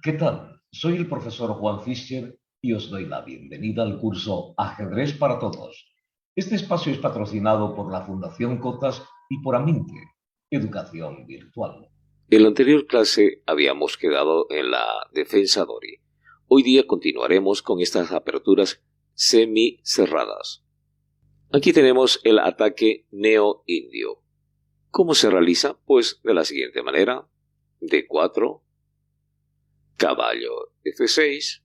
¿Qué tal? Soy el profesor Juan Fischer y os doy la bienvenida al curso Ajedrez para Todos. Este espacio es patrocinado por la Fundación Cotas y por Aminte, Educación Virtual. En la anterior clase habíamos quedado en la defensa Dori. Hoy día continuaremos con estas aperturas semi-cerradas. Aquí tenemos el ataque neo-indio. ¿Cómo se realiza? Pues de la siguiente manera. D4, caballo F6,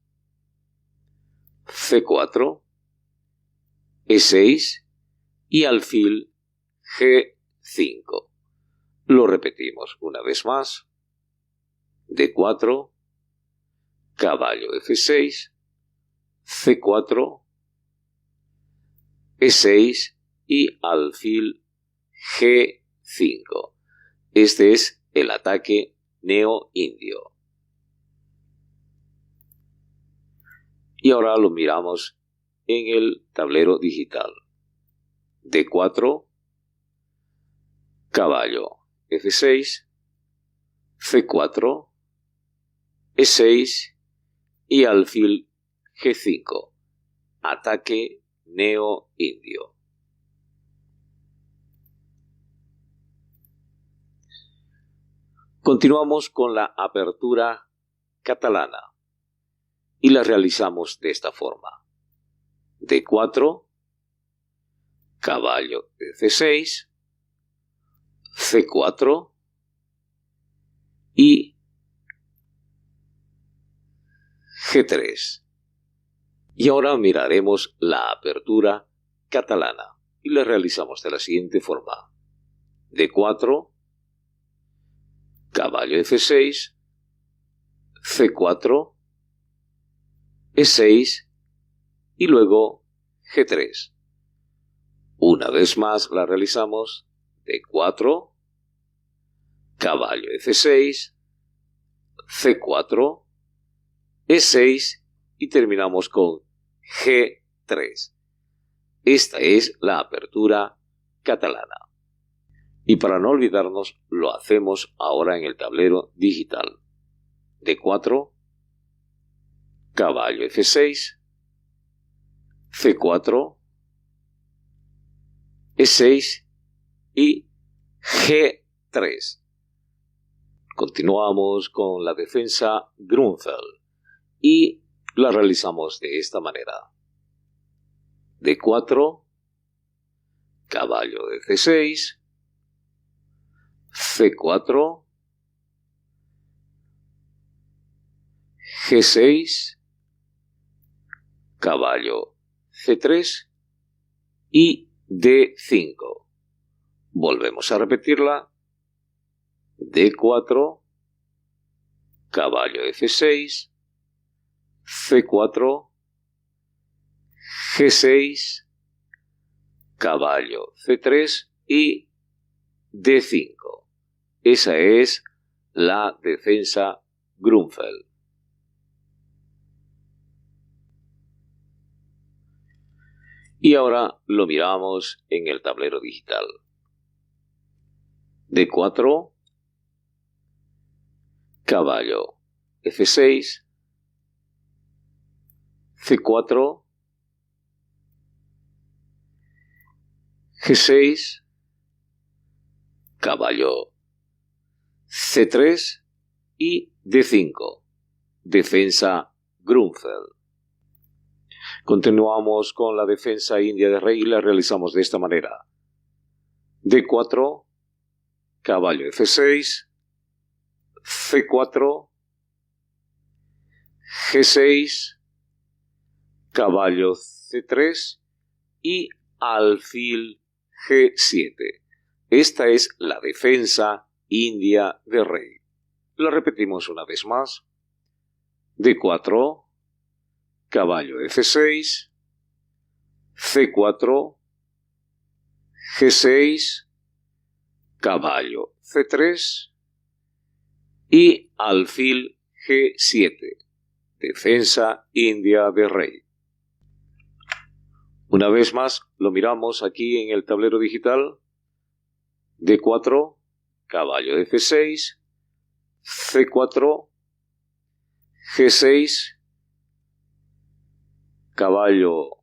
C4, E6 y alfil G5. Lo repetimos una vez más. D4, caballo F6, C4, E6 y alfil G5. Este es el ataque neo-indio. Y ahora lo miramos en el tablero digital. D4, caballo F6, C4, E6 y alfil G5. Ataque neo-indio. Continuamos con la apertura catalana y la realizamos de esta forma. D4, caballo F6, C4 y G3. Y ahora miraremos la apertura catalana y la realizamos de la siguiente forma. D4, caballo F6, C4, E6 y luego G3. Una vez más la realizamos. D4, caballo F6, C4, E6 y terminamos con G3. Esta es la apertura catalana. Y para no olvidarnos, lo hacemos ahora en el tablero digital. D4, caballo F6, C4, E6 y G3. Continuamos con la defensa Grunfeld y la realizamos de esta manera. D4, caballo F6, C4, G6, caballo C3 y D5. Volvemos a repetirla. D4, caballo F6, C4, G6, caballo C3 y D5. Esa es la defensa Grunfeld. Y ahora lo miramos en el tablero digital. D4, caballo F6, C4, G6, caballo C3 y D5. Defensa Grunfeld. Continuamos con la defensa india de rey y la realizamos de esta manera. D4, caballo F6, C4, G6, caballo C3 y alfil G7. Esta es la defensa india de rey. La repetimos una vez más. D4, caballo F6, C4, G6, caballo C3 y alfil G7. Defensa india de rey. Una vez más lo miramos aquí en el tablero digital. D4, caballo F6, C4, G6, caballo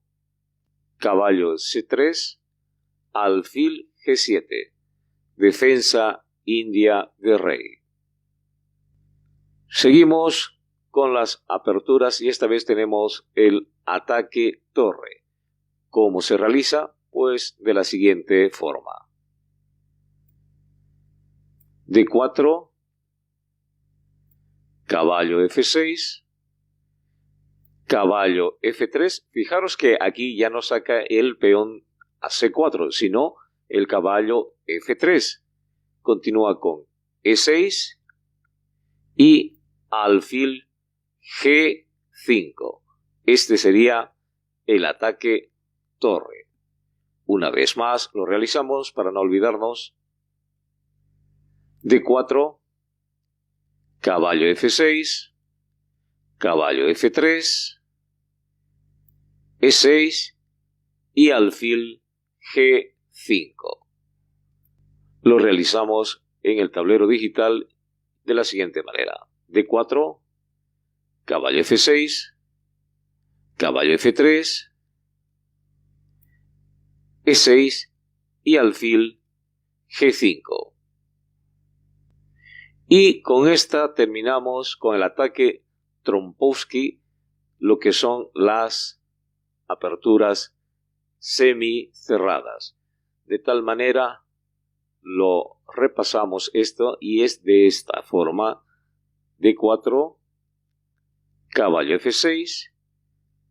C3, alfil G7, defensa india de rey. Seguimos con las aperturas y esta vez tenemos el ataque torre. ¿Cómo se realiza? Pues de la siguiente forma. D4, caballo F6, caballo F3. Fijaros que aquí ya no saca el peón a C4, sino el caballo F3. Continúa con E6 y alfil G5. Este sería el ataque torre. Una vez más lo realizamos para no olvidarnos. D4, caballo F6, caballo F3, E6 y alfil G5. Lo realizamos en el tablero digital de la siguiente manera. D4, caballo F6, caballo F3, E6 y alfil G5. Y con esta terminamos con el ataque Trompowsky, lo que son las aperturas semicerradas. De tal manera lo repasamos esto y es de esta forma: D4, caballo F6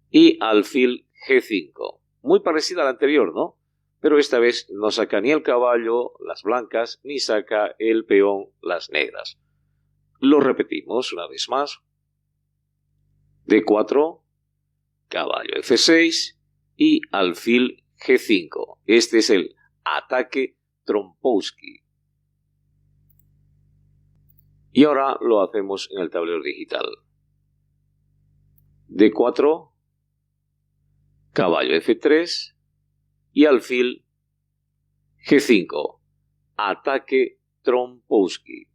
y alfil G5. Muy parecida a la anterior, ¿no? Pero esta vez no saca ni el caballo, las blancas, ni saca el peón, las negras. Lo repetimos una vez más. D4, caballo F6 y alfil G5. Este es el ataque Trompowsky. Y ahora lo hacemos en el tablero digital. D4, caballo F3 y alfil G5. Ataque Trompowsky.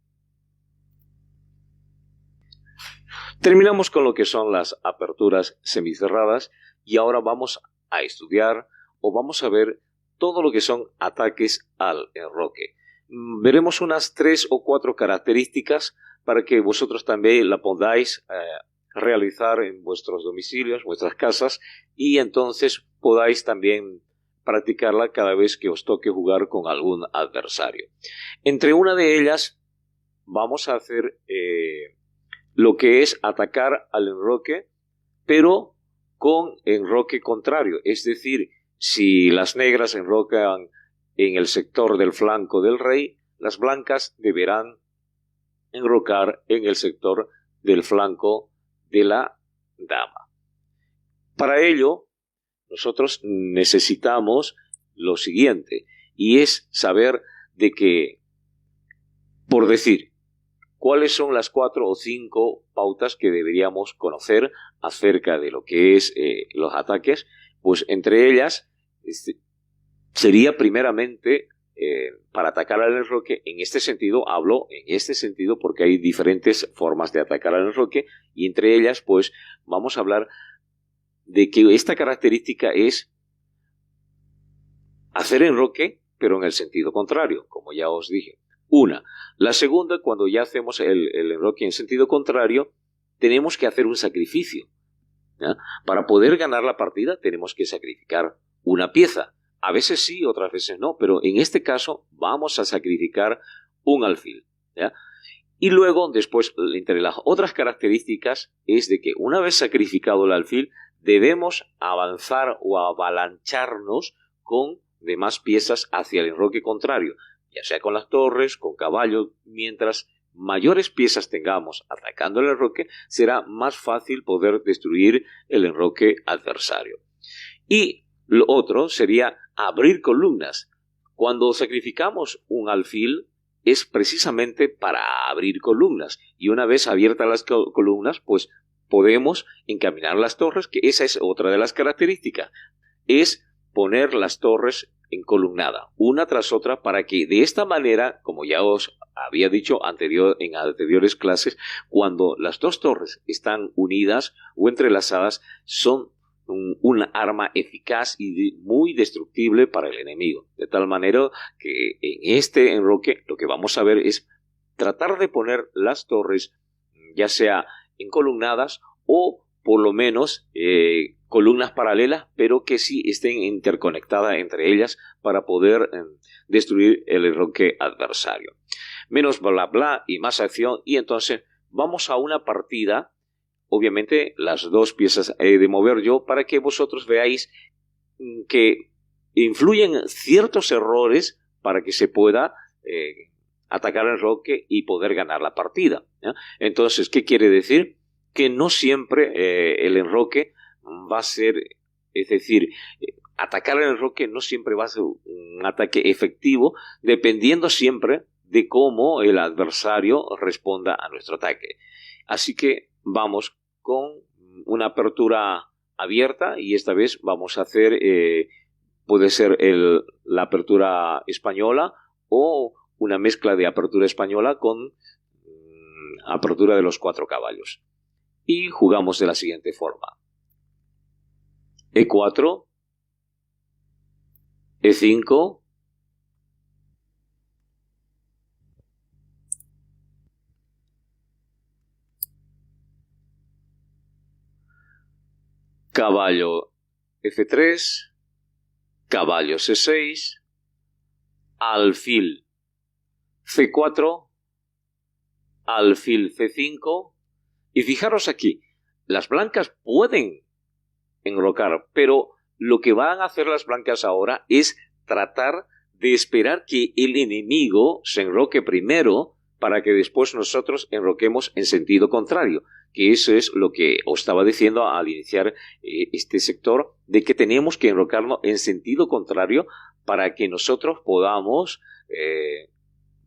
Terminamos con lo que son las aperturas semicerradas y ahora vamos a estudiar o vamos a ver todo lo que son ataques al enroque. Veremos unas 3 o 4 características para que vosotros también la podáis realizar en vuestros domicilios, vuestras casas, y entonces podáis también practicarla cada vez que os toque jugar con algún adversario. Entre una de ellas vamos a hacer lo que es atacar al enroque, pero con enroque contrario. Es decir, si las negras enrocan en el sector del flanco del rey, las blancas deberán enrocar en el sector del flanco de la dama. Para ello, nosotros necesitamos lo siguiente, y es saber de que, por decir, cuáles son las 4 o 5 pautas que deberíamos conocer acerca de lo que es los ataques. Pues entre ellas sería primeramente para atacar al enroque. En este sentido, hablo en este sentido porque hay diferentes formas de atacar al enroque, y entre ellas pues vamos a hablar de que esta característica es hacer enroque pero en el sentido contrario, como ya os dije. La segunda, cuando ya hacemos el enroque en sentido contrario, tenemos que hacer un sacrificio, ¿ya? Para poder ganar la partida tenemos que sacrificar una pieza. A veces sí, otras veces no, pero en este caso vamos a sacrificar un alfil, ¿ya? Y luego, después, entre las otras características es de que una vez sacrificado el alfil, debemos avanzar o avalancharnos con demás piezas hacia el enroque contrario, ya sea con las torres, con caballo. Mientras mayores piezas tengamos atacando el enroque, será más fácil poder destruir el enroque adversario. Y lo otro sería abrir columnas. Cuando sacrificamos un alfil es precisamente para abrir columnas, y una vez abiertas las columnas, pues podemos encaminar las torres, que esa es otra de las características, es poner las torres en columnada, una tras otra, para que de esta manera, como ya os había dicho en anteriores clases, cuando las dos torres están unidas o entrelazadas, son un arma eficaz y muy destructible para el enemigo. De tal manera que en este enroque lo que vamos a ver es tratar de poner las torres ya sea encolumnadas o por lo menos columnas paralelas, pero que sí estén interconectadas entre ellas para poder destruir el enroque adversario. Menos bla bla y más acción, y entonces vamos a una partida. Obviamente las dos piezas he de mover yo para que vosotros veáis que influyen ciertos errores para que se pueda atacar el enroque y poder ganar la partida, ¿ya? Entonces, ¿qué quiere decir? Que no siempre el enroque va a ser, es decir, atacar el enroque no siempre va a ser un ataque efectivo, dependiendo siempre de cómo el adversario responda a nuestro ataque. Así que vamos con una apertura abierta, y esta vez vamos a hacer, puede ser la apertura española o una mezcla de apertura española con apertura de los 4 caballos. Y jugamos de la siguiente forma: E4, E5, caballo F3, caballo C6, alfil C4, alfil C5, y fijaros aquí, las blancas pueden enrocar, pero lo que van a hacer las blancas ahora es tratar de esperar que el enemigo se enroque primero para que después nosotros enroquemos en sentido contrario, que eso es lo que os estaba diciendo al iniciar este sector, de que tenemos que enrocarnos en sentido contrario para que nosotros podamos,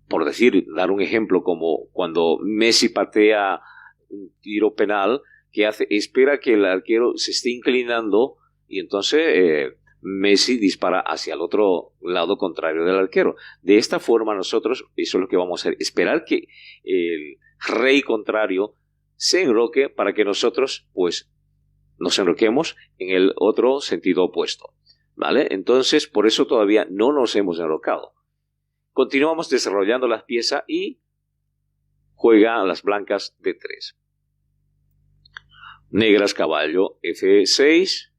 por decir, dar un ejemplo, como cuando Messi patea un tiro penal, que hace, espera que el arquero se esté inclinando y entonces Messi dispara hacia el otro lado contrario del arquero. De esta forma nosotros, eso es lo que vamos a hacer, esperar que el rey contrario se enroque para que nosotros pues nos enroquemos en el otro sentido opuesto, ¿vale? Entonces por eso todavía no nos hemos enrocado. Continuamos desarrollando las piezas y juegan las blancas de 3. Negras, caballo F6,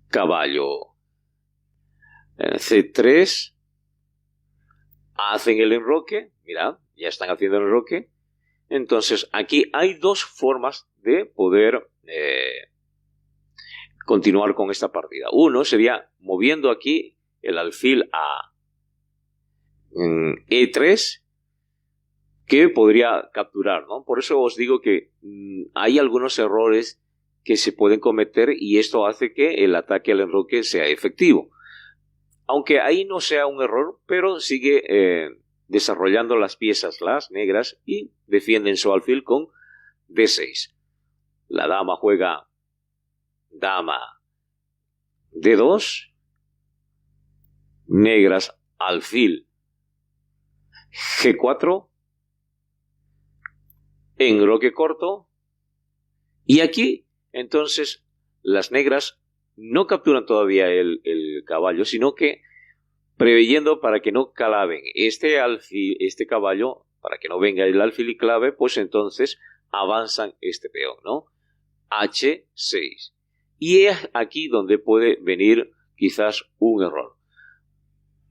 caballo C3, hacen el enroque, mirad, ya están haciendo el enroque. Entonces aquí hay dos formas de poder continuar con esta partida. Uno sería moviendo aquí el alfil a E3, que podría capturar, ¿no? Por eso os digo que hay algunos errores que se pueden cometer y esto hace que el ataque al enroque sea efectivo. Aunque ahí no sea un error, pero sigue desarrollando las piezas, las negras, y defienden su alfil con D6. La dama juega dama D2, negras alfil G4, enroque corto, y aquí entonces las negras no capturan todavía el caballo, sino que preveyendo para que no claven este alfil, este caballo, para que no venga el alfil y clave, pues entonces avanzan este peón, ¿no? H6. Y es aquí donde puede venir quizás un error.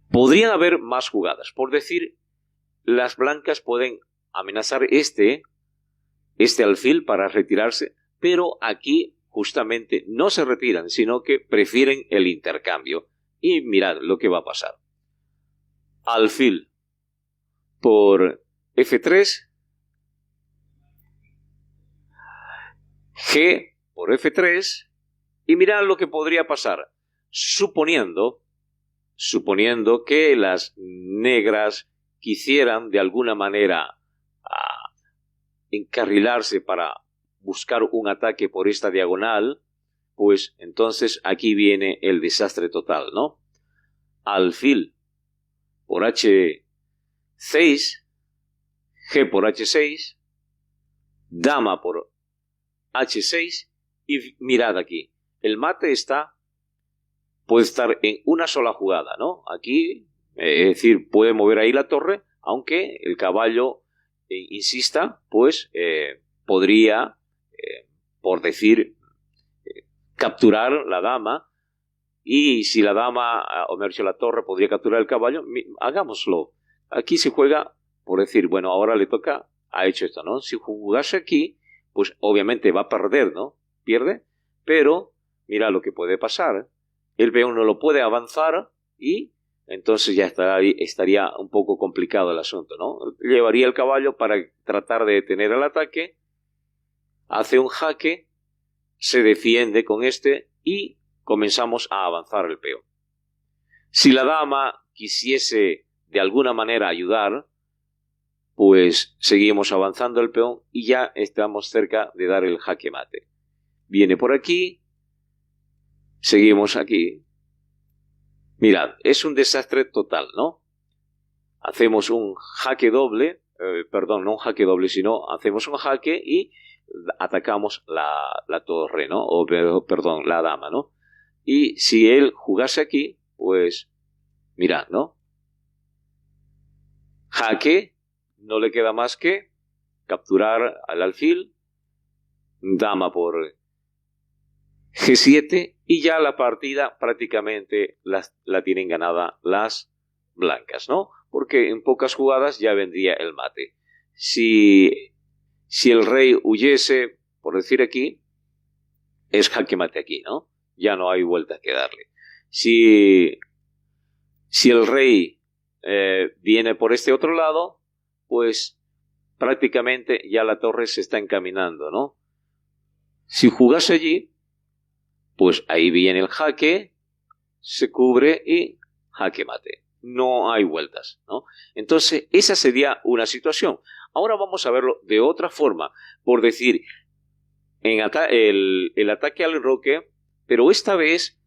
Podrían haber más jugadas. Por decir, las blancas pueden amenazar este alfil para retirarse, pero aquí justamente no se retiran, sino que prefieren el intercambio. Y mirad lo que va a pasar. Alfil por F3, G por F3, y mirad lo que podría pasar, suponiendo que las negras quisieran de alguna manera encarrilarse para buscar un ataque por esta diagonal, pues entonces aquí viene el desastre total, ¿no? Alfil por H6, 6, G por H6, dama por H6, y mirad aquí, el mate puede estar en una sola jugada, ¿no? Aquí, es decir, puede mover ahí la torre, aunque el caballo insista, pues podría, por decir, capturar la dama, y si la dama, o mejor dicho, la torre podría capturar el caballo, hagámoslo. Aquí se juega, por decir, bueno, ahora le toca, ha hecho esto, ¿no? Si jugase aquí, pues obviamente va a perder, ¿no? Pierde, pero mira lo que puede pasar. El peón no lo puede avanzar y entonces ya estaría un poco complicado el asunto, ¿no? Llevaría el caballo para tratar de detener el ataque, hace un jaque, se defiende con este y comenzamos a avanzar el peón. Si la dama quisiese de alguna manera ayudar, pues seguimos avanzando el peón y ya estamos cerca de dar el jaque mate. Viene por aquí, seguimos aquí. Mirad, es un desastre total, ¿no? Hacemos un jaque doble, no un jaque doble, sino hacemos un jaque y atacamos la torre, ¿no? Perdón, la dama, ¿no? Y si él jugase aquí, pues mirad, ¿no? Jaque, no le queda más que capturar al alfil, dama por G7 y ya la partida prácticamente la tienen ganada las blancas, ¿no? Porque en pocas jugadas ya vendría el mate. Si el rey huyese, por decir aquí, es jaque mate aquí, ¿no? Ya no hay vuelta que darle. Si el rey viene por este otro lado, pues prácticamente ya la torre se está encaminando, ¿no? Si jugase allí, pues ahí viene el jaque, se cubre y jaque mate. No hay vueltas, ¿no? Entonces, esa sería una situación. Ahora vamos a verlo de otra forma, por decir, el ataque al enroque, pero esta vez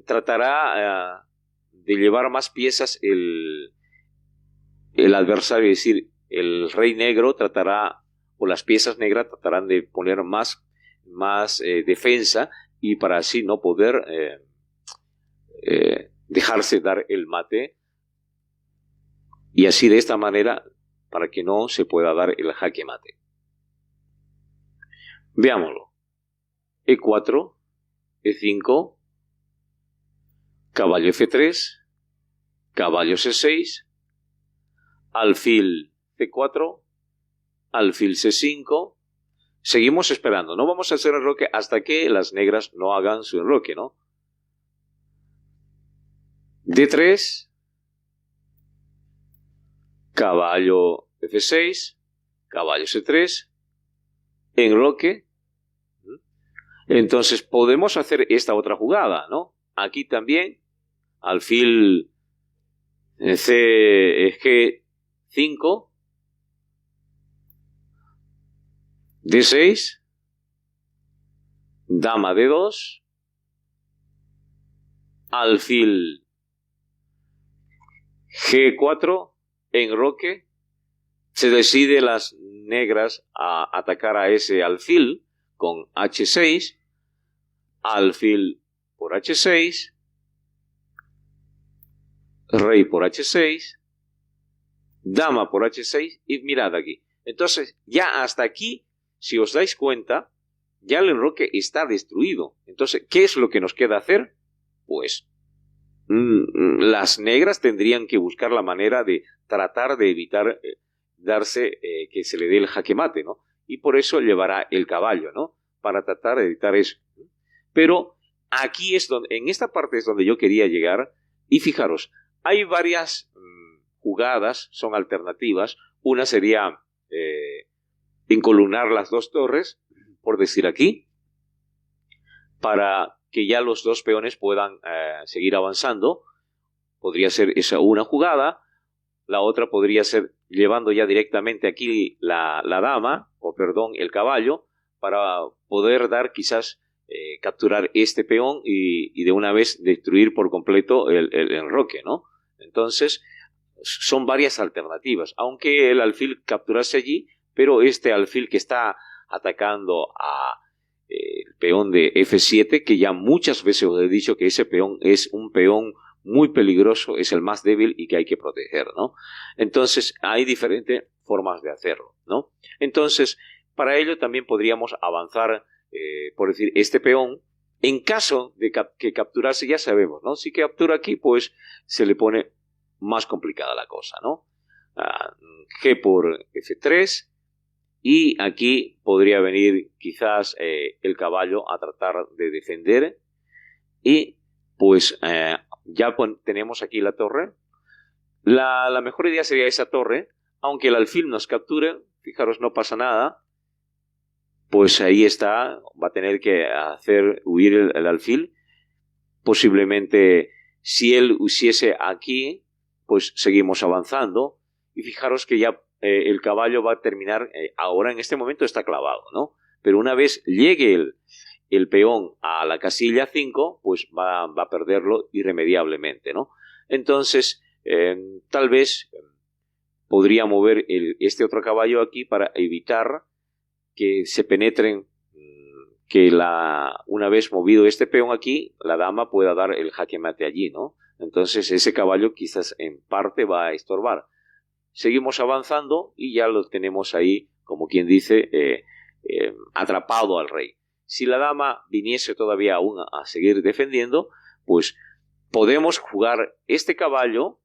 tratará de llevar más piezas el adversario, es decir, el rey negro tratará, o las piezas negras tratarán de poner más defensa y para así no poder dejarse dar el mate y así de esta manera para que no se pueda dar el jaque mate. Veámoslo. E4, E5, caballo F3, caballo C6, alfil C4, alfil C5. Seguimos esperando, no vamos a hacer enroque hasta que las negras no hagan su enroque, ¿no? D3, caballo F6, caballo C3, enroque. Entonces podemos hacer esta otra jugada, ¿no? Aquí también, alfil G5, D6, dama D2, alfil G4, enroque, se decide las negras a atacar a ese alfil con H6, alfil por H6, rey por H6, dama por H6 y mirad aquí. Entonces ya hasta aquí, si os dais cuenta, ya el enroque está destruido. Entonces, ¿qué es lo que nos queda hacer? Pues las negras tendrían que buscar la manera de tratar de evitar darse que se le dé el jaque mate, ¿no? Y por eso llevará el caballo, ¿no? Para tratar de evitar eso. Pero aquí es donde, en esta parte es donde yo quería llegar. Y fijaros, hay varias jugadas, son alternativas. Una sería encolumnar las dos torres, por decir aquí, para que ya los dos peones puedan seguir avanzando. Podría ser esa una jugada. La otra podría ser llevando ya directamente aquí la dama, o perdón, el caballo, para poder dar quizás, capturar este peón y de una vez destruir por completo el enroque, ¿no? Entonces, son varias alternativas, aunque el alfil capturase allí, pero este alfil que está atacando a el peón de F7, que ya muchas veces os he dicho que ese peón es un peón muy peligroso, es el más débil y que hay que proteger, ¿no? Entonces, hay diferentes formas de hacerlo, ¿no? Entonces, para ello también podríamos avanzar, por decir, este peón, en caso de que capturase, ya sabemos, ¿no? Si captura aquí, pues se le pone más complicada la cosa, ¿no? G por F3, y aquí podría venir quizás el caballo a tratar de defender, y pues ya tenemos aquí la torre. La mejor idea sería esa torre, aunque el alfil nos capture, fijaros, no pasa nada, pues ahí está, va a tener que hacer huir el alfil. Posiblemente si él hubiese aquí, pues seguimos avanzando, y fijaros que ya el caballo va a terminar, ahora en este momento está clavado, ¿no? Pero una vez llegue el peón a la casilla 5, pues va a perderlo irremediablemente, ¿no? Entonces, tal vez podría mover este otro caballo aquí para evitar que se penetren, que una vez movido este peón aquí, la dama pueda dar el jaque mate allí, ¿no? Entonces ese caballo quizás en parte va a estorbar. Seguimos avanzando y ya lo tenemos ahí, como quien dice, atrapado al rey. Si la dama viniese todavía aún a seguir defendiendo, pues podemos jugar este caballo,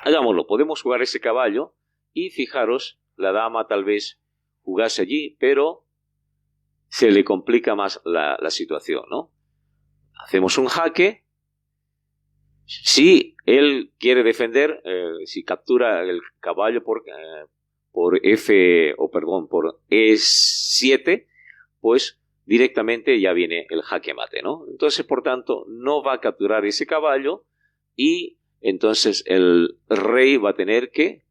hagámoslo, podemos jugar ese caballo y fijaros, la dama tal vez jugase allí, pero se le complica más la situación, ¿no? Hacemos un jaque. Si él quiere defender, si captura el caballo por por E7, pues directamente ya viene el jaque mate, ¿no? Entonces, por tanto, no va a capturar ese caballo y entonces el rey va a tener que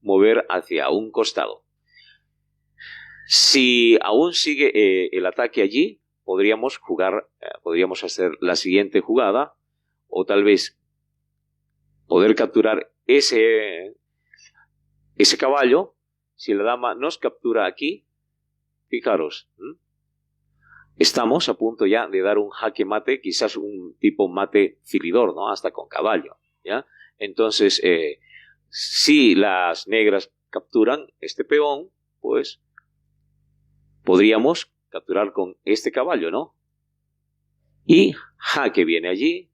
mover hacia un costado. Si aún sigue el ataque allí, podríamos hacer la siguiente jugada, o tal vez poder capturar ese caballo. Si la dama nos captura aquí, fijaros, estamos a punto ya de dar un jaque mate, quizás un tipo mate filidor, ¿no? Hasta con caballo, ¿ya? Entonces, si las negras capturan este peón, pues podríamos capturar con este caballo, ¿no? Y jaque viene allí,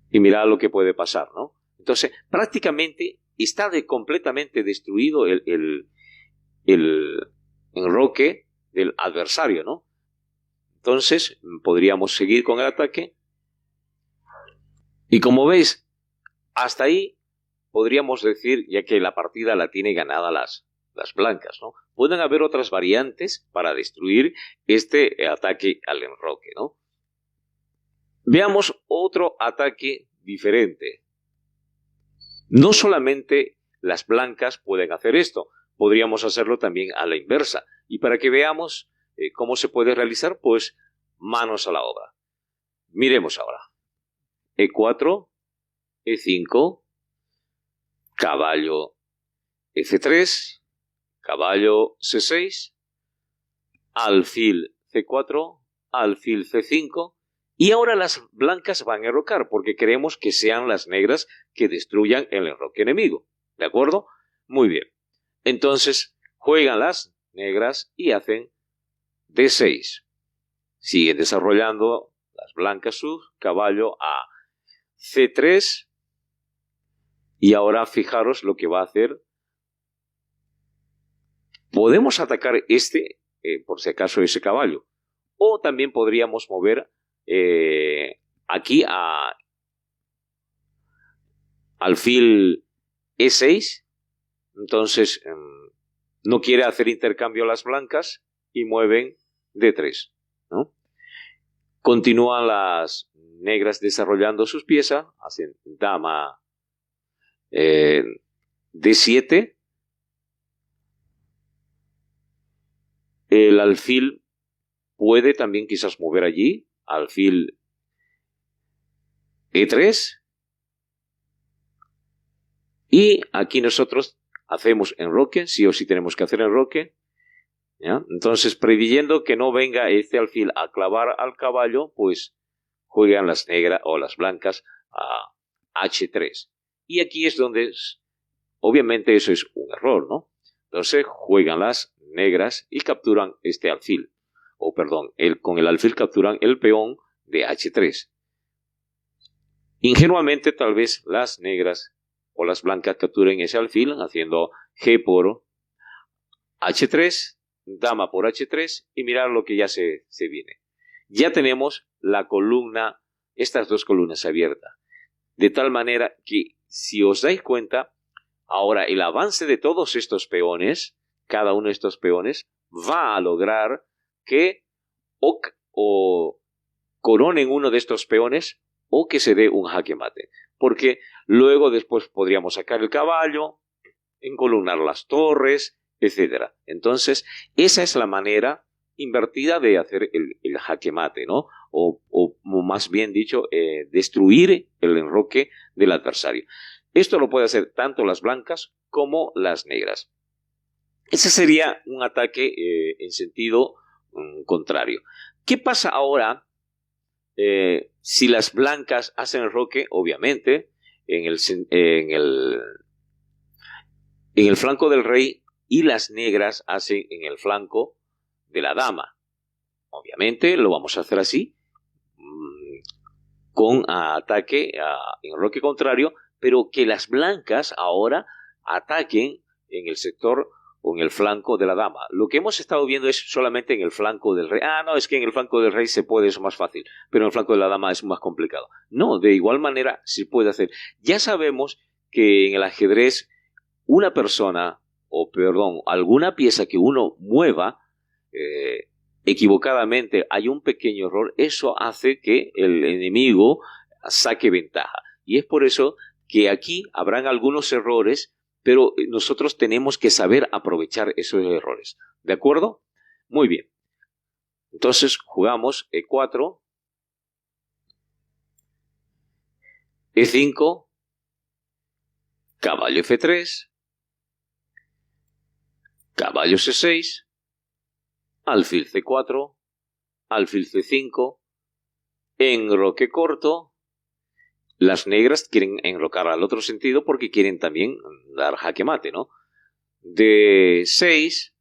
y mirad lo que puede pasar, ¿no? Entonces, prácticamente está completamente destruido el enroque del adversario, ¿no? Entonces, podríamos seguir con el ataque. Y como veis, hasta ahí podríamos decir, ya que la partida la tiene ganada las blancas, ¿no? Pueden haber otras variantes para destruir este ataque al enroque, ¿no? Veamos otro ataque diferente. No solamente las blancas pueden hacer esto, podríamos hacerlo también a la inversa. Y para que veamos cómo se puede realizar, pues manos a la obra. Miremos ahora. E4, E5, caballo F3, caballo C6, alfil C4, alfil C5, y ahora las blancas van a enrocar porque queremos que sean las negras que destruyan el enroque enemigo. ¿De acuerdo? Muy bien. Entonces juegan las negras y hacen D6. Siguen desarrollando las blancas su caballo a C3. Y ahora fijaros lo que va a hacer. Podemos atacar por si acaso ese caballo. O también podríamos mover aquí a alfil E6. Entonces no quiere hacer intercambio las blancas y mueven D3, ¿no? Continúan las negras desarrollando sus piezas, hacen dama D7. El alfil puede también quizás mover allí, alfil E3. Y aquí nosotros hacemos enroque, sí o sí tenemos que hacer enroque, ¿ya? Entonces, previendo que no venga este alfil a clavar al caballo, pues juegan las negras o las blancas a H3. Y aquí es donde, obviamente eso es un error, ¿no? Entonces juegan las negras y capturan este alfil. O perdón, con el alfil capturan el peón de H3. Ingenuamente tal vez las negras o las blancas capturen ese alfil haciendo G por H3, dama por H3 y mirar lo que ya se viene. Ya tenemos la columna, estas dos columnas abiertas. De tal manera que si os dais cuenta, ahora el avance de todos estos peones, cada uno de estos peones, va a lograr que o coronen uno de estos peones o que se dé un jaque mate. Porque luego después podríamos sacar el caballo, encolumnar las torres, etc. Entonces, esa es la manera invertida de hacer el jaque mate, ¿no? O más bien dicho, destruir el enroque del adversario. Esto lo puede hacer tanto las blancas como las negras. Ese sería un ataque en sentido contrario. ¿Qué pasa ahora si las blancas hacen enroque? Obviamente, en el flanco del rey y las negras hacen en el flanco de la dama. Obviamente lo vamos a hacer así, con ataque en enroque contrario, pero que las blancas ahora ataquen en el sector o en el flanco de la dama. Lo que hemos estado viendo es solamente en el flanco del rey. No, es que en el flanco del rey se puede, es más fácil, pero en el flanco de la dama es más complicado. No, de igual manera se puede hacer. Ya sabemos que en el ajedrez una persona, alguna pieza que uno mueva equivocadamente, hay un pequeño error, eso hace que el enemigo saque ventaja. Y es por eso que aquí habrán algunos errores, pero nosotros tenemos que saber aprovechar esos errores. ¿De acuerdo? Muy bien. Entonces jugamos E4, E5, caballo F3, caballo C6, alfil C4, alfil C5, enroque corto. Las negras quieren enrocar al otro sentido porque quieren también dar jaque mate, ¿no? D6.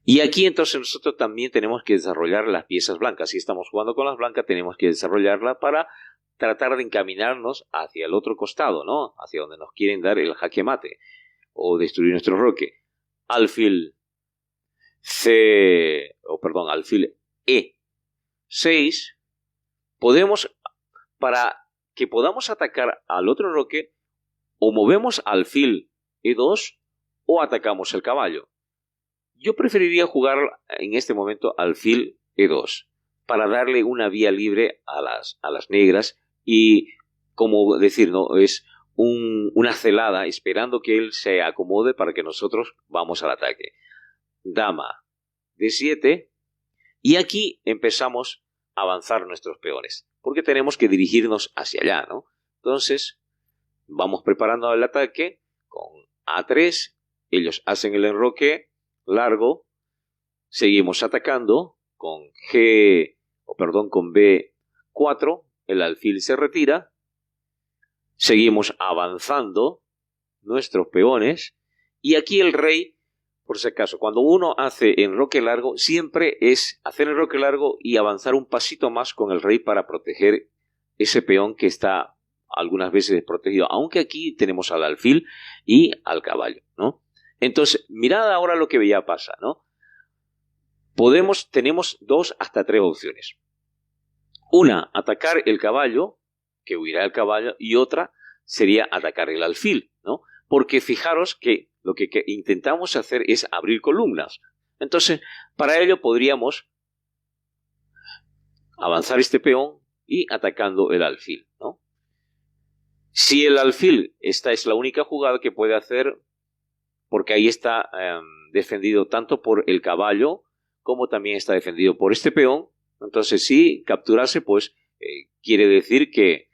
Y aquí entonces nosotros también tenemos que desarrollar las piezas blancas. Si estamos jugando con las blancas, tenemos que desarrollarla para tratar de encaminarnos hacia el otro costado, ¿no? Hacia donde nos quieren dar el jaque mate o destruir nuestro roque. Alfil alfil E6. Para que podamos atacar al otro roque, o movemos alfil E2 o atacamos el caballo. Yo preferiría jugar en este momento alfil E2 para darle una vía libre a las negras y, como decir, ¿no? Es una celada esperando que él se acomode para que nosotros vamos al ataque. Dama D7 y aquí empezamos a avanzar nuestros peones porque tenemos que dirigirnos hacia allá, ¿no? Entonces vamos preparando el ataque con A3, ellos hacen el enroque largo, seguimos atacando con con B4, el alfil se retira, seguimos avanzando nuestros peones y aquí el rey, por si acaso, cuando uno hace enroque largo, siempre es hacer enroque largo y avanzar un pasito más con el rey para proteger ese peón que está algunas veces desprotegido, aunque aquí tenemos al alfil y al caballo, ¿no? Entonces, mirad ahora lo que ya pasa, ¿no? Tenemos 2 hasta 3 opciones. Una, atacar el caballo, que huirá el caballo, y otra sería atacar el alfil, ¿no? Porque fijaros que lo que intentamos hacer es abrir columnas. Entonces, para ello podríamos avanzar este peón y atacando el alfil, ¿no? Si el alfil, esta es la única jugada que puede hacer, porque ahí está defendido tanto por el caballo como también está defendido por este peón. Entonces, si capturase, pues quiere decir que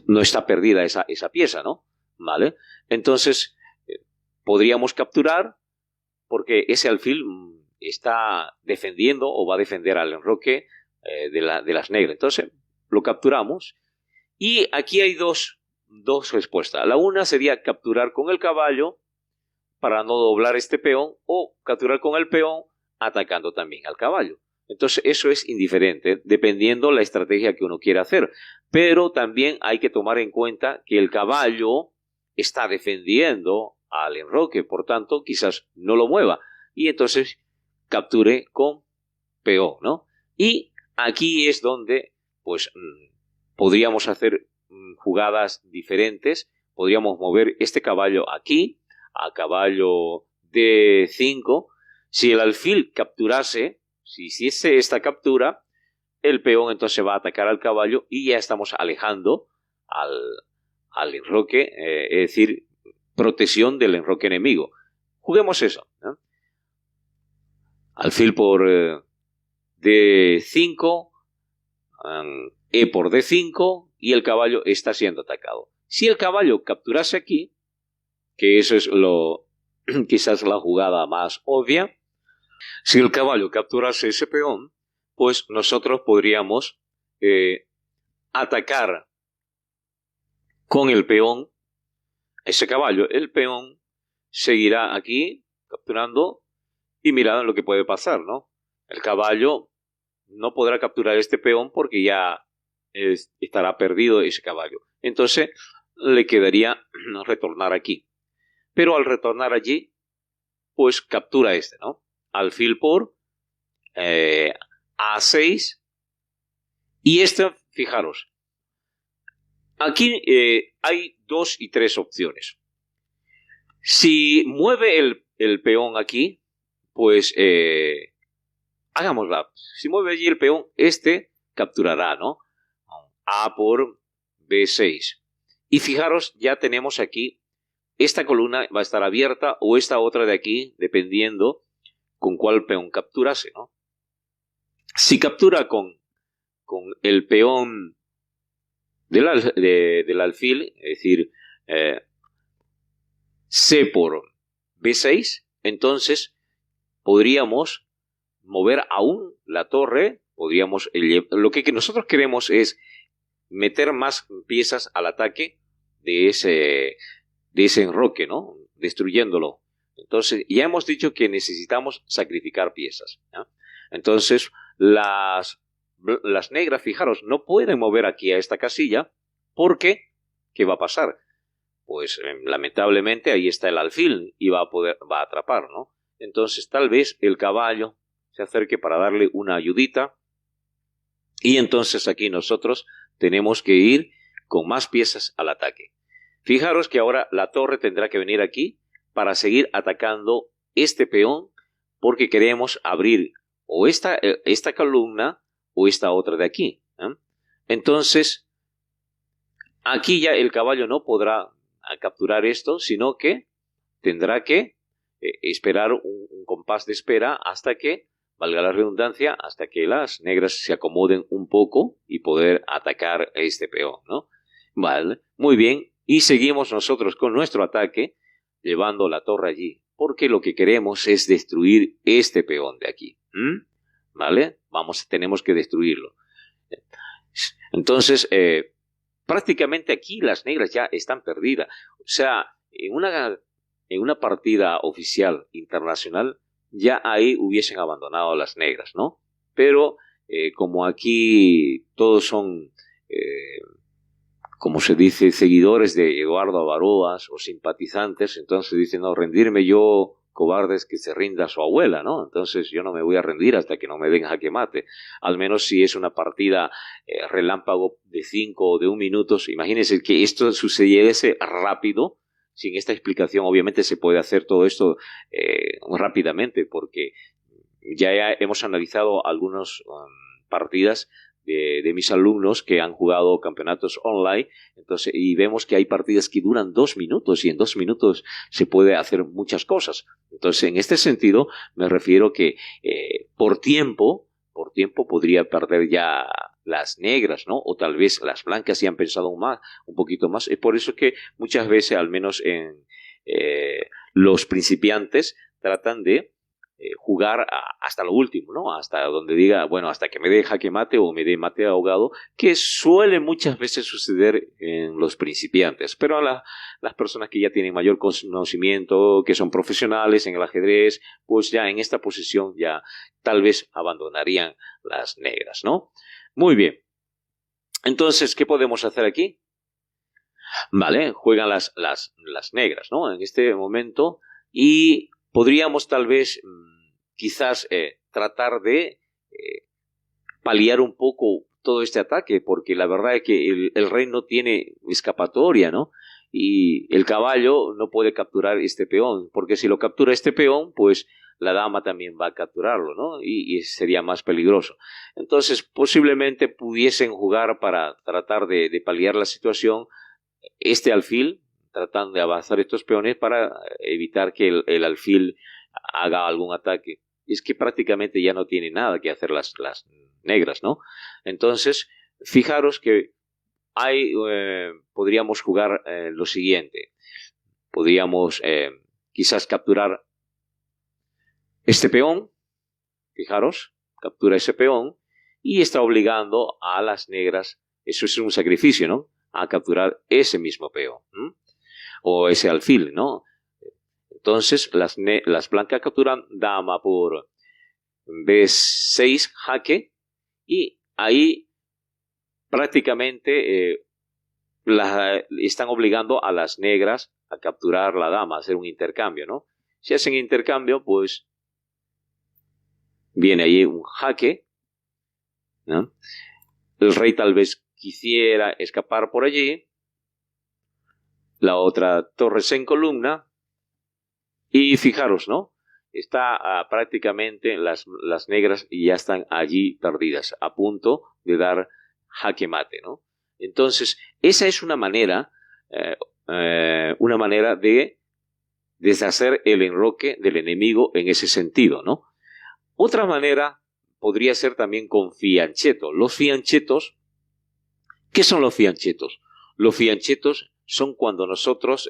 no está perdida esa pieza, ¿no? ¿Vale? Entonces, podríamos capturar porque ese alfil está defendiendo o va a defender al enroque de las negras. Entonces, lo capturamos. Y aquí hay dos respuestas. La una sería capturar con el caballo para no doblar este peón, o capturar con el peón atacando también al caballo. Entonces, eso es indiferente, dependiendo la estrategia que uno quiera hacer. Pero también hay que tomar en cuenta que el caballo está defendiendo al enroque, por tanto, quizás no lo mueva. Y entonces capture con peón, ¿no? Y aquí es donde, pues, podríamos hacer jugadas diferentes. Podríamos mover este caballo aquí, a caballo D5. Si el alfil capturase, si hiciese esta captura, el peón entonces va a atacar al caballo y ya estamos alejando al enroque, es decir, protección del enroque enemigo. Juguemos eso, ¿no? Alfil por D5, E por D5 y el caballo está siendo atacado. Si el caballo capturase aquí, que eso es quizás la jugada más obvia, si el caballo capturase ese peón, pues nosotros podríamos atacar con el peón ese caballo. El peón seguirá aquí capturando y mirad lo que puede pasar, ¿no? El caballo no podrá capturar este peón porque ya estará perdido ese caballo. Entonces le quedaría retornar aquí. Pero al retornar allí, pues captura este, ¿no? Alfil por A6. Y este, fijaros, aquí hay 2 y 3 opciones. Si mueve el peón aquí, pues hagámosla. Si mueve allí el peón, este capturará, ¿no? A por B6. Y fijaros, ya tenemos aquí, esta columna va a estar abierta o esta otra de aquí, dependiendo con cuál peón capturase, ¿no? Si captura con el peón del alfil, es decir, C por B6, entonces podríamos mover aún la torre, lo que nosotros queremos es meter más piezas al ataque de ese enroque, ¿no? Destruyéndolo. Entonces, ya hemos dicho que necesitamos sacrificar piezas, ¿no? Entonces, las negras, fijaros, no pueden mover aquí a esta casilla porque, ¿qué va a pasar? Pues lamentablemente ahí está el alfil y va a atrapar, ¿no? Entonces, tal vez el caballo se acerque para darle una ayudita y entonces aquí nosotros tenemos que ir con más piezas al ataque. Fijaros que ahora la torre tendrá que venir aquí para seguir atacando este peón porque queremos abrir o esta columna o esta otra de aquí, ¿eh? Entonces, aquí ya el caballo no podrá capturar esto, sino que tendrá que esperar un compás de espera hasta que, valga la redundancia, hasta que las negras se acomoden un poco y poder atacar a este peón, ¿no? Vale, muy bien. Y seguimos nosotros con nuestro ataque, llevando la torre allí, porque lo que queremos es destruir este peón de aquí. ¿Vale? Tenemos que destruirlo. Entonces, prácticamente aquí las negras ya están perdidas. O sea, en una partida oficial internacional, ya ahí hubiesen abandonado a las negras, ¿no? Pero como aquí todos son, como se dice, seguidores de Eduardo Avaroas o simpatizantes, entonces dicen, no, rendirme yo, cobardes, que se rinda su abuela, ¿no? Entonces yo no me voy a rendir hasta que no me den jaque mate. Al menos si es una partida relámpago de 5 o de 1 minuto. Imagínense que esto sucediese rápido. Sin esta explicación, obviamente se puede hacer todo esto rápidamente, porque ya hemos analizado algunas partidas de mis alumnos que han jugado campeonatos online, entonces, y vemos que hay partidas que duran 2 minutos y en 2 minutos se puede hacer muchas cosas. Entonces, en este sentido, me refiero que por tiempo podría perder ya las negras, ¿no? O tal vez las blancas sí han pensado un poquito más. Es por eso que muchas veces, al menos en los principiantes, tratan de jugar hasta lo último, ¿no? Hasta donde diga, bueno, hasta que me dé jaque mate o me dé mate ahogado, que suele muchas veces suceder en los principiantes. Pero a las personas que ya tienen mayor conocimiento, que son profesionales en el ajedrez, pues ya en esta posición ya tal vez abandonarían las negras, ¿no? Muy bien. Entonces, ¿qué podemos hacer aquí? Vale, juegan las negras, ¿no? En este momento, y podríamos tal vez, quizás, tratar de paliar un poco todo este ataque, porque la verdad es que el rey no tiene escapatoria, ¿no? Y el caballo no puede capturar este peón, porque si lo captura este peón, pues la dama también va a capturarlo, ¿no? Y sería más peligroso. Entonces, posiblemente pudiesen jugar para tratar de paliar la situación este alfil, tratando de avanzar estos peones para evitar que el alfil haga algún ataque. Es que prácticamente ya no tiene nada que hacer las negras, ¿no? Entonces, fijaros que podríamos jugar lo siguiente. Podríamos quizás capturar este peón, fijaros, captura ese peón y está obligando a las negras, eso es un sacrificio, ¿no?, a capturar ese mismo peón, o ese alfil, ¿no? Entonces las blancas capturan dama por B6 jaque, y ahí prácticamente están obligando a las negras a capturar la dama, a hacer un intercambio, ¿no? Si hacen intercambio, pues viene ahí un jaque, ¿no? El rey tal vez quisiera escapar por allí, la otra torre se encolumna, y fijaros, ¿no? Está prácticamente las negras ya están allí perdidas, a punto de dar jaque mate, ¿no? Entonces, esa es una manera de deshacer el enroque del enemigo en ese sentido, ¿no? Otra manera podría ser también con fianchetto. Los fianchetos, ¿qué son los fianchetos? Los fianchetos son cuando nosotros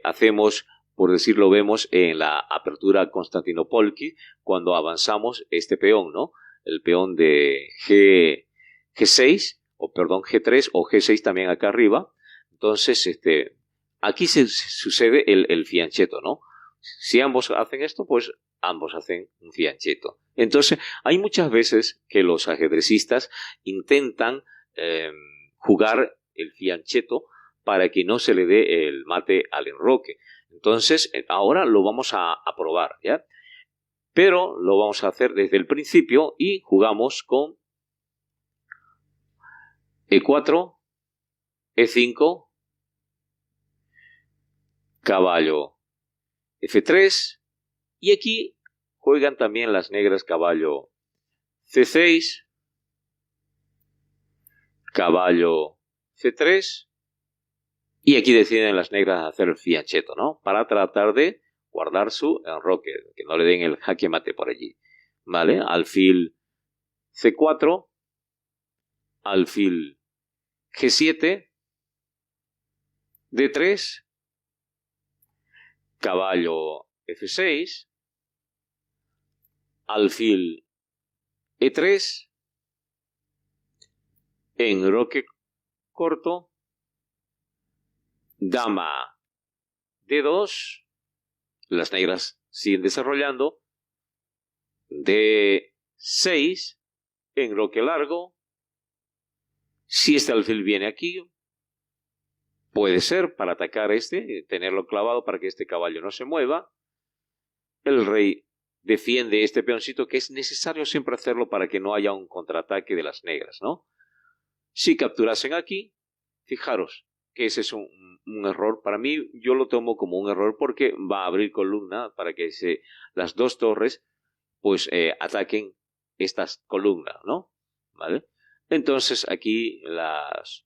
hacemos, por decirlo, vemos en la apertura Constantinopolki, cuando avanzamos este peón, ¿no? El peón de G6, o perdón, G3 o G6 también acá arriba. Entonces, aquí se sucede el fianchetto, ¿no? Si ambos hacen esto, pues ambos hacen un fianchetto. Entonces, hay muchas veces que los ajedrecistas intentan jugar el fianchetto para que no se le dé el mate al enroque. Entonces, ahora lo vamos a probar, ¿ya? Pero lo vamos a hacer desde el principio y jugamos con E4, E5, caballo F3, y aquí juegan también las negras caballo C6, caballo C3, y aquí deciden las negras hacer el fianchetto, ¿no? Para tratar de guardar su enroque, que no le den el jaque mate por allí, ¿vale? Alfil C4, alfil G7, D3, caballo F6, alfil E3, enroque corto, dama D2, las negras siguen desarrollando, D6, enroque largo. Si este alfil viene aquí, puede ser para atacar tenerlo clavado para que este caballo no se mueva. El rey defiende este peoncito, que es necesario siempre hacerlo para que no haya un contraataque de las negras, ¿no? Si capturasen aquí, fijaros que ese es un error. Para mí, yo lo tomo como un error porque va a abrir columna para que las dos torres pues ataquen estas columnas, ¿no? ¿Vale? Entonces aquí las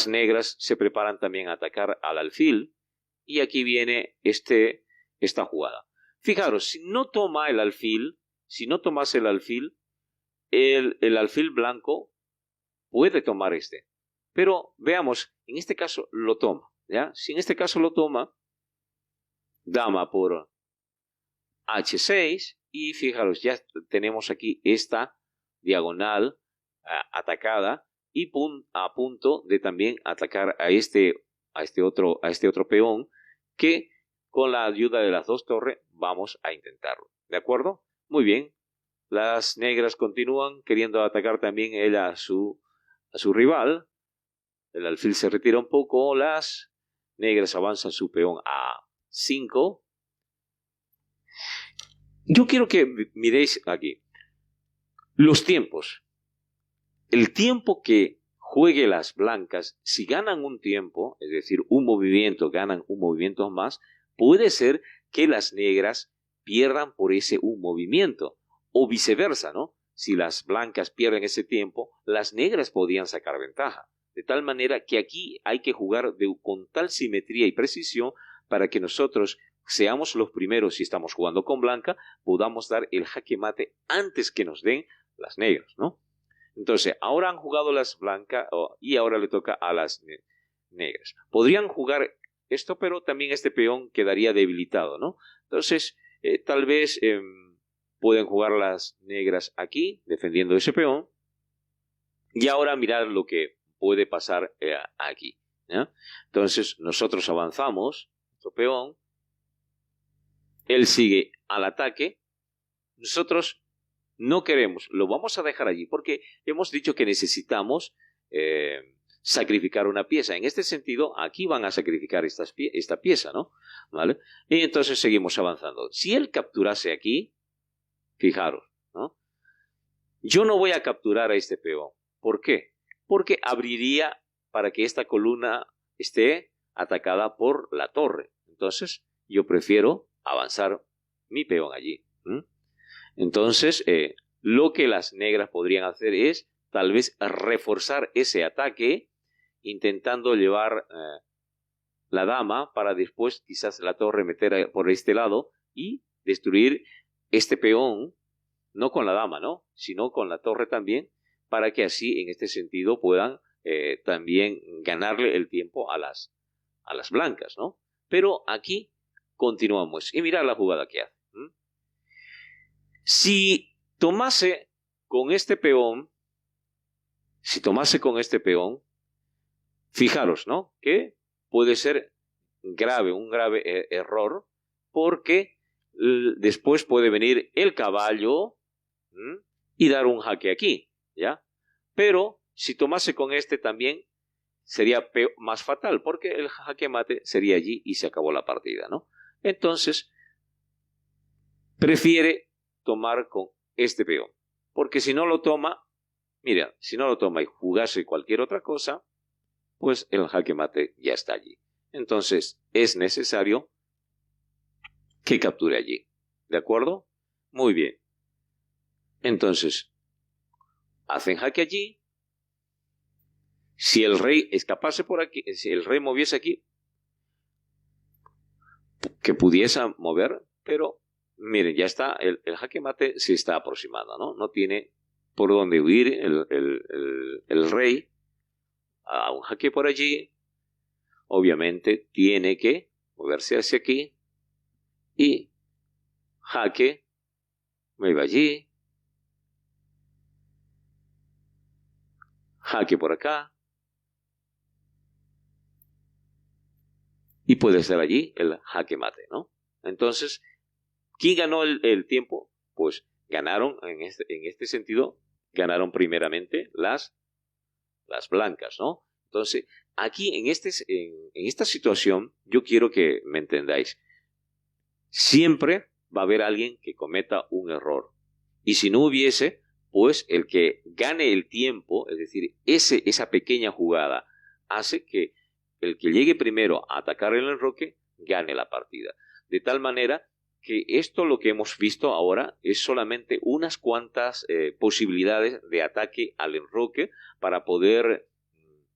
negras se preparan también a atacar al alfil, y aquí viene esta jugada. Fijaros, si no tomase el alfil, el alfil blanco puede tomar este. Pero veamos, en este caso lo toma, ¿ya? Si en este caso lo toma, dama por H6, y fijaros, ya tenemos aquí esta diagonal atacada, y a punto de también atacar a este otro peón, que con la ayuda de las dos torres vamos a intentarlo. ¿De acuerdo? Muy bien. Las negras continúan queriendo atacar también él a su rival. El alfil se retira un poco. Las negras avanzan su peón a 5. Yo quiero que miréis aquí los tiempos. El tiempo que juegue las blancas, si ganan un tiempo, es decir, un movimiento, ganan un movimiento más, puede ser que las negras pierdan por ese un movimiento, o viceversa, ¿no? Si las blancas pierden ese tiempo, las negras podían sacar ventaja. De tal manera que aquí hay que jugar con tal simetría y precisión para que nosotros seamos los primeros, si estamos jugando con blanca, podamos dar el jaque mate antes que nos den las negras, ¿no? Entonces, ahora han jugado las blancas y ahora le toca a las negras. Podrían jugar esto, pero también este peón quedaría debilitado, ¿no? Entonces, tal vez pueden jugar las negras aquí, defendiendo ese peón. Y ahora mirar lo que puede pasar aquí, ¿ya? Entonces, nosotros avanzamos, nuestro peón. Él sigue al ataque. Nosotros no queremos, lo vamos a dejar allí porque hemos dicho que necesitamos sacrificar una pieza. En este sentido, aquí van a sacrificar esta pieza, ¿no? ¿Vale? Y entonces seguimos avanzando. Si él capturase aquí, fijaros, ¿no? Yo no voy a capturar a este peón. ¿Por qué? Porque abriría para que esta columna esté atacada por la torre. Entonces, yo prefiero avanzar mi peón allí. Entonces, lo que las negras podrían hacer es tal vez reforzar ese ataque, intentando llevar la dama para después quizás la torre meter por este lado y destruir este peón, no con la dama, ¿no? Sino con la torre también, para que así en este sentido puedan también ganarle el tiempo a las blancas, ¿no? Pero aquí continuamos y mirad la jugada que hace. Si tomase con este peón, fijaros, ¿no? Que puede ser un grave error, porque después puede venir el caballo y dar un jaque aquí, ¿ya? Pero si tomase con este también sería más fatal, porque el jaque mate sería allí y se acabó la partida, ¿no? Entonces, prefiere tomar con este peón, porque si no lo toma, mira, si no lo toma y jugase cualquier otra cosa, pues el jaque mate ya está allí. Entonces es necesario que capture allí, ¿de acuerdo? Muy bien. Entonces, hacen jaque allí. Si el rey escapase por aquí, si el rey moviese aquí, que pudiese mover, pero miren, ya está, el jaque mate se está aproximando, ¿no? No tiene por dónde huir el rey a un jaque por allí. Obviamente tiene que moverse hacia aquí y jaque, me va allí, jaque por acá, y puede ser allí el jaque mate, ¿no? Entonces, ¿quién ganó el tiempo? Pues ganaron, en este sentido, ganaron primeramente las blancas, ¿no? Entonces, aquí en esta situación, yo quiero que me entendáis. Siempre va a haber alguien que cometa un error. Y si no hubiese, pues el que gane el tiempo, es decir, esa pequeña jugada, hace que el que llegue primero a atacar el enroque gane la partida. De tal manera que esto lo que hemos visto ahora es solamente unas cuantas posibilidades de ataque al enroque para poder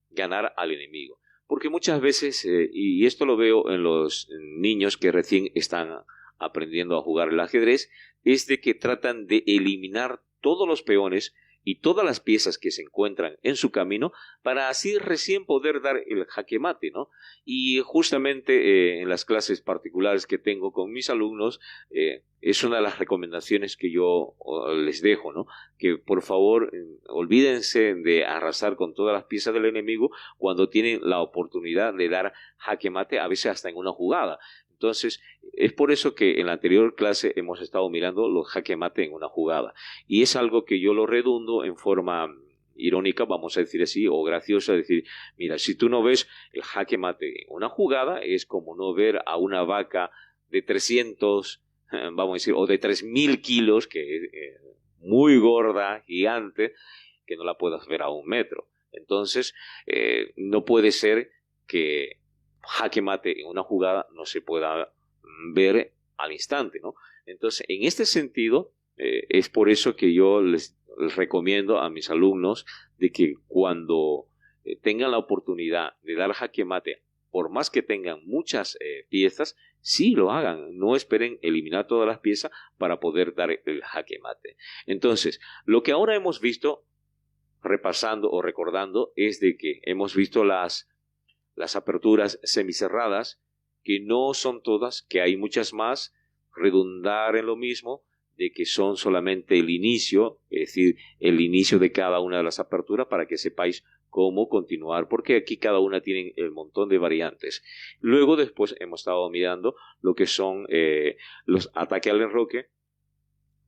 ganar al enemigo. Porque muchas veces, y esto lo veo en los niños que recién están aprendiendo a jugar el ajedrez, es de que tratan de eliminar todos los peones y todas las piezas que se encuentran en su camino para así recién poder dar el jaque mate, ¿no? Y justamente en las clases particulares que tengo con mis alumnos, es una de las recomendaciones que yo les dejo, ¿no? Que por favor olvídense de arrasar con todas las piezas del enemigo cuando tienen la oportunidad de dar jaque mate, a veces hasta en una jugada. Entonces, es por eso que en la anterior clase hemos estado mirando los jaque mate en una jugada. Y es algo que yo lo redundo en forma irónica, vamos a decir así, o graciosa, decir, mira, si tú no ves el jaque mate en una jugada, es como no ver a una vaca de 300, vamos a decir, o de 3000 kilos, que es muy gorda, gigante, que no la puedas ver a 1 metro. Entonces, no puede ser que jaque mate en una jugada no se pueda ver al instante, ¿no? Entonces, en este sentido, es por eso que yo les recomiendo a mis alumnos de que cuando tengan la oportunidad de dar jaque mate, por más que tengan muchas piezas, sí lo hagan, no esperen eliminar todas las piezas para poder dar el jaque mate. Entonces, lo que ahora hemos visto, repasando o recordando, es de que hemos visto las aperturas semicerradas, que no son todas, que hay muchas más, redundar en lo mismo, de que son solamente el inicio, es decir, el inicio de cada una de las aperturas para que sepáis cómo continuar, porque aquí cada una tiene el montón de variantes. Luego después hemos estado mirando lo que son los ataques al enroque.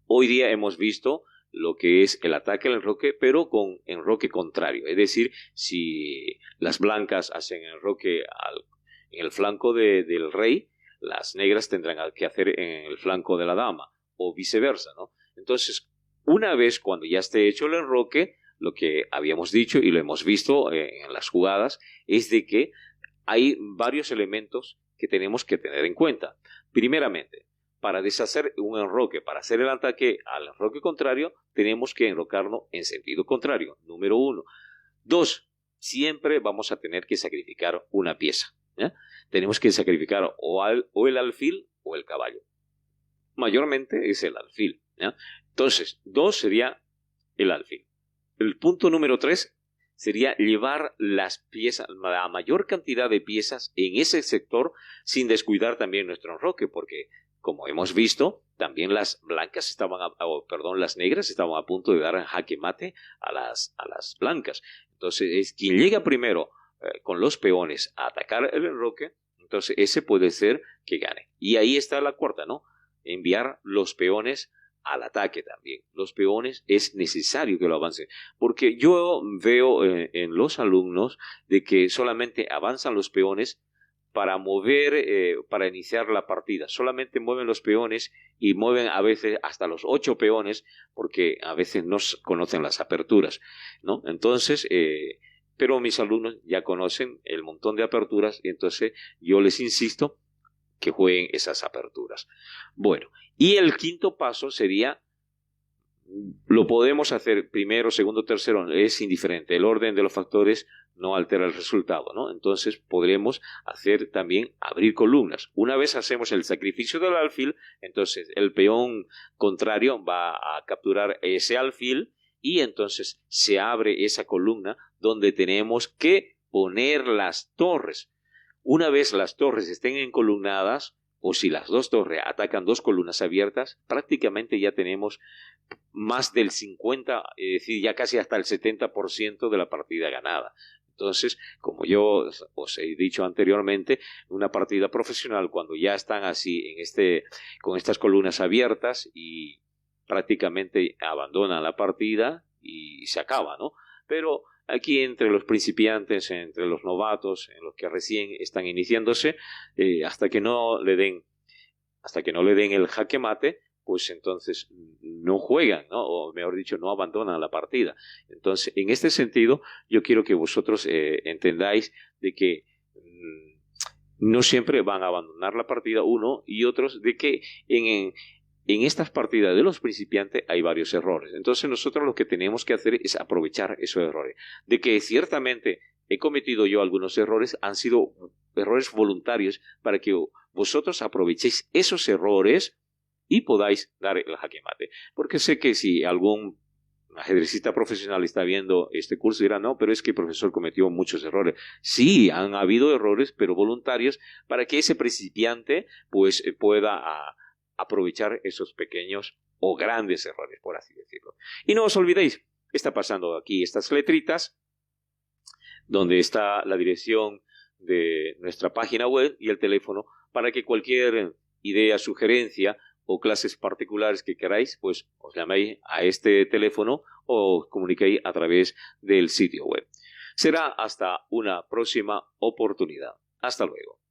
Hoy día hemos visto lo que es el ataque al enroque, pero con enroque contrario. Es decir, si las blancas hacen enroque en el flanco del rey, las negras tendrán que hacer en el flanco de la dama, o viceversa, ¿no? Entonces, una vez cuando ya esté hecho el enroque, lo que habíamos dicho y lo hemos visto en las jugadas, es de que hay varios elementos que tenemos que tener en cuenta. Primeramente, para deshacer un enroque, para hacer el ataque al enroque contrario, tenemos que enrocarlo en sentido contrario, número 1. 2, siempre vamos a tener que sacrificar una pieza, ¿ya? Tenemos que sacrificar o el alfil o el caballo. Mayormente es el alfil, ¿ya? Entonces, 2 sería el alfil. El punto número 3 sería llevar las piezas, la mayor cantidad de piezas en ese sector sin descuidar también nuestro enroque, porque como hemos visto, también las blancas las negras estaban a punto de dar jaque mate a las blancas. Entonces, es quien llega primero con los peones a atacar el enroque, entonces ese puede ser que gane. Y ahí está la cuarta, ¿no? Enviar los peones al ataque también. Los peones es necesario que lo avancen, porque yo veo en los alumnos de que solamente avanzan los peones para mover, para iniciar la partida. Solamente mueven los peones y mueven a veces hasta los 8 peones porque a veces no conocen las aperturas, ¿no? Entonces, pero mis alumnos ya conocen el montón de aperturas y entonces yo les insisto que jueguen esas aperturas. Bueno, y el quinto paso sería, lo podemos hacer primero, segundo, tercero, es indiferente. El orden de los factores no altera el resultado, ¿no? Entonces podremos hacer también abrir columnas. Una vez hacemos el sacrificio del alfil, entonces el peón contrario va a capturar ese alfil y entonces se abre esa columna donde tenemos que poner las torres. Una vez las torres estén encolumnadas, o si las dos torres atacan 2 columnas abiertas, prácticamente ya tenemos más del 50%, es decir, ya casi hasta el 70% de la partida ganada. Entonces, como yo os he dicho anteriormente, una partida profesional, cuando ya están así con estas columnas abiertas y prácticamente abandonan la partida y se acaba, ¿no? Pero aquí entre los principiantes, entre los novatos, en los que recién están iniciándose, hasta que no le den el jaque mate, pues entonces no juegan, ¿no? O mejor dicho, no abandonan la partida. Entonces, en este sentido, yo quiero que vosotros entendáis de que no siempre van a abandonar la partida uno y otros, de que en estas partidas de los principiantes hay varios errores. Entonces nosotros lo que tenemos que hacer es aprovechar esos errores. De que ciertamente he cometido yo algunos errores, han sido errores voluntarios para que vosotros aprovechéis esos errores y podáis dar el jaque mate. Porque sé que si algún un ajedrecista profesional está viendo este curso y dirá, no, pero es que el profesor cometió muchos errores. Sí, han habido errores, pero voluntarios, para que ese principiante pues pueda aprovechar esos pequeños o grandes errores, por así decirlo. Y no os olvidéis, está pasando aquí estas letritas, donde está la dirección de nuestra página web y el teléfono, para que cualquier idea, sugerencia o clases particulares que queráis, pues os llaméis a este teléfono o os comuniquéis a través del sitio web. Será hasta una próxima oportunidad. Hasta luego.